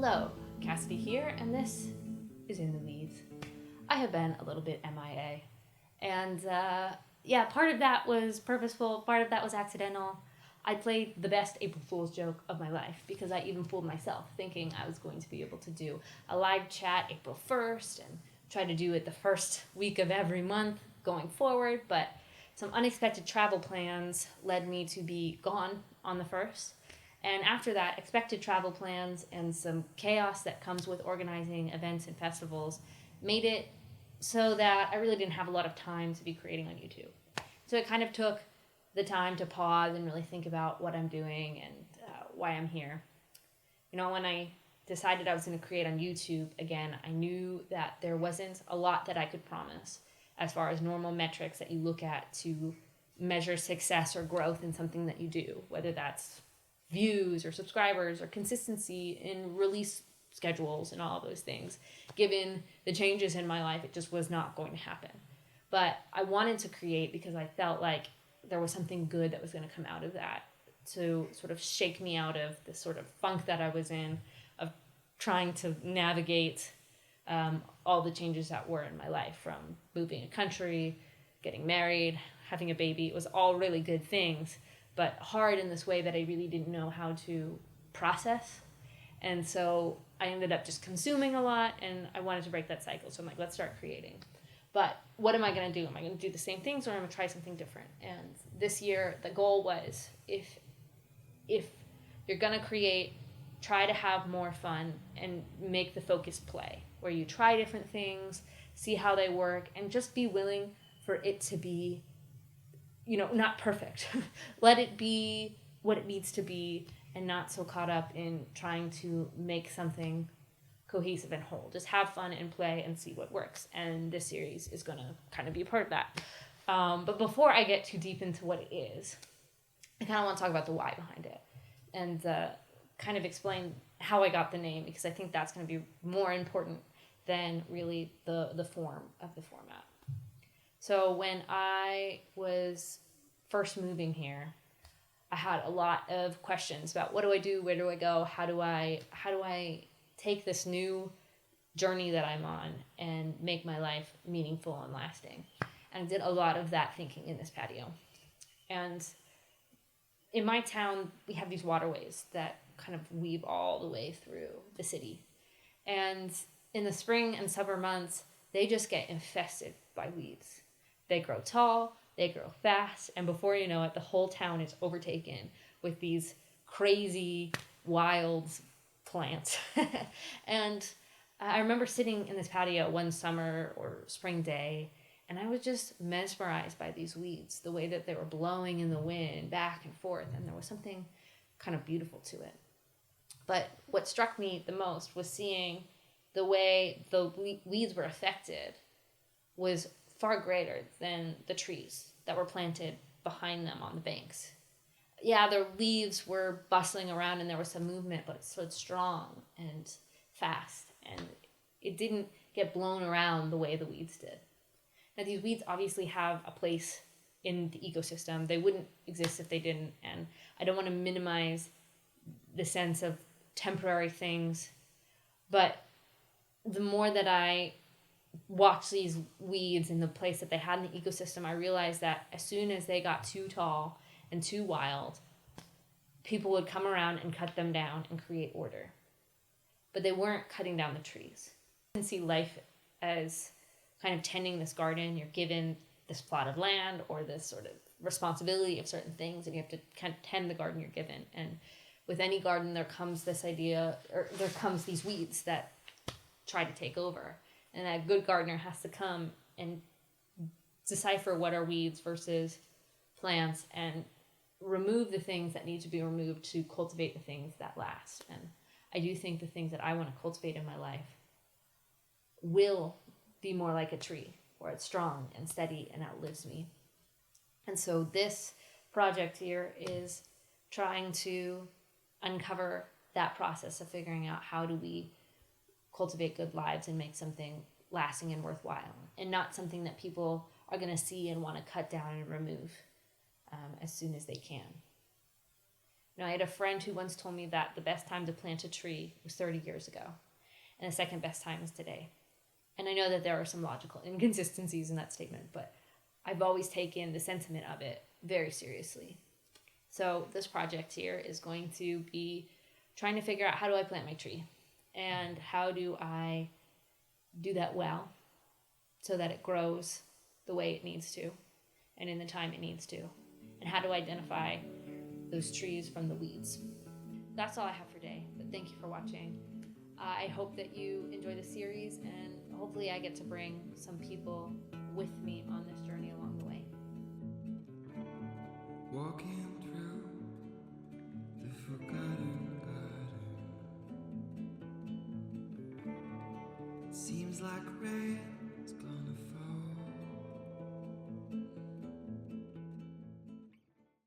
Hello, Cassidy here, and this is In the Weeds. I have been a little bit MIA, and part of that was purposeful, part of that was accidental. I played the best April Fool's joke of my life because I even fooled myself thinking I was going to be able to do a live chat April 1st and try to do it the first week of every month going forward, but some unexpected travel plans led me to be gone on the 1st. And after that, expected travel plans and some chaos that comes with organizing events and festivals made it so that I really didn't have a lot of time to be creating on YouTube. So it kind of took the time to pause and really think about what I'm doing and why I'm here. You know, when I decided I was going to create on YouTube again, I knew that there wasn't a lot that I could promise as far as normal metrics that you look at to measure success or growth in something that you do, whether that's views or subscribers or consistency in release schedules and all of those things. Given the changes in my life, it just was not going to happen. But I wanted to create because I felt like there was something good that was going to come out of that to sort of shake me out of the sort of funk that I was in of trying to navigate all the changes that were in my life, from moving a country, getting married, having a baby. It was all really good things, but hard in this way that I really didn't know how to process. And so I ended up just consuming a lot, and I wanted to break that cycle. So I'm like, let's start creating. But what am I going to do? Am I going to do the same things, or am I going to try something different? And this year, the goal was, if you're going to create, try to have more fun and make the focus play, where you try different things, see how they work, and just be willing for it to be, not perfect. Let it be what it needs to be and not so caught up in trying to make something cohesive and whole. Just have fun and play and see what works. And this series is going to kind of be a part of that. But before I get too deep into what it is, I kind of want to talk about the why behind it and kind of explain how I got the name, because I think that's going to be more important than really the form of the format. So when I was first moving here, I had a lot of questions about what do I do, where do I go, how do I take this new journey that I'm on and make my life meaningful and lasting. And I did a lot of that thinking in this patio. And in my town, we have these waterways that kind of weave all the way through the city. And in the spring and summer months, they just get infested by weeds. They grow tall, they grow fast, and before you know it, the whole town is overtaken with these crazy, wild plants. And I remember sitting in this patio one summer or spring day, and I was just mesmerized by these weeds, the way that they were blowing in the wind back and forth, and there was something kind of beautiful to it. But what struck me the most was seeing the way the weeds were affected was far greater than the trees that were planted behind them on the banks. Yeah, their leaves were bustling around and there was some movement, but it's so strong and fast, and it didn't get blown around the way the weeds did. Now, these weeds obviously have a place in the ecosystem. They wouldn't exist if they didn't, and I don't want to minimize the sense of temporary things, but the more that I watched these weeds in the place that they had in the ecosystem, I realized that as soon as they got too tall and too wild, people would come around and cut them down and create order. But they weren't cutting down the trees. I can see life as kind of tending this garden. You're given this plot of land or this sort of responsibility of certain things, and you have to kind of tend the garden you're given. And with any garden, there comes this idea, or there comes these weeds that try to take over. And a good gardener has to come and decipher what are weeds versus plants and remove the things that need to be removed to cultivate the things that last. And I do think the things that I want to cultivate in my life will be more like a tree, where it's strong and steady and outlives me. And so this project here is trying to uncover that process of figuring out how do we cultivate good lives and make something lasting and worthwhile, and not something that people are going to see and want to cut down and remove as soon as they can. I had a friend who once told me that the best time to plant a tree was 30 years ago, and the second best time is today. And I know that there are some logical inconsistencies in that statement, but I've always taken the sentiment of it very seriously. So this project here is going to be trying to figure out, how do I plant my tree? And how do I do that well so that it grows the way it needs to and in the time it needs to? And how to identify those trees from the weeds. That's all I have for today, but thank you for watching. I hope that you enjoy the series, and hopefully I get to bring some people with me on this journey along the way. Walking through the forgotten garden, seems like rain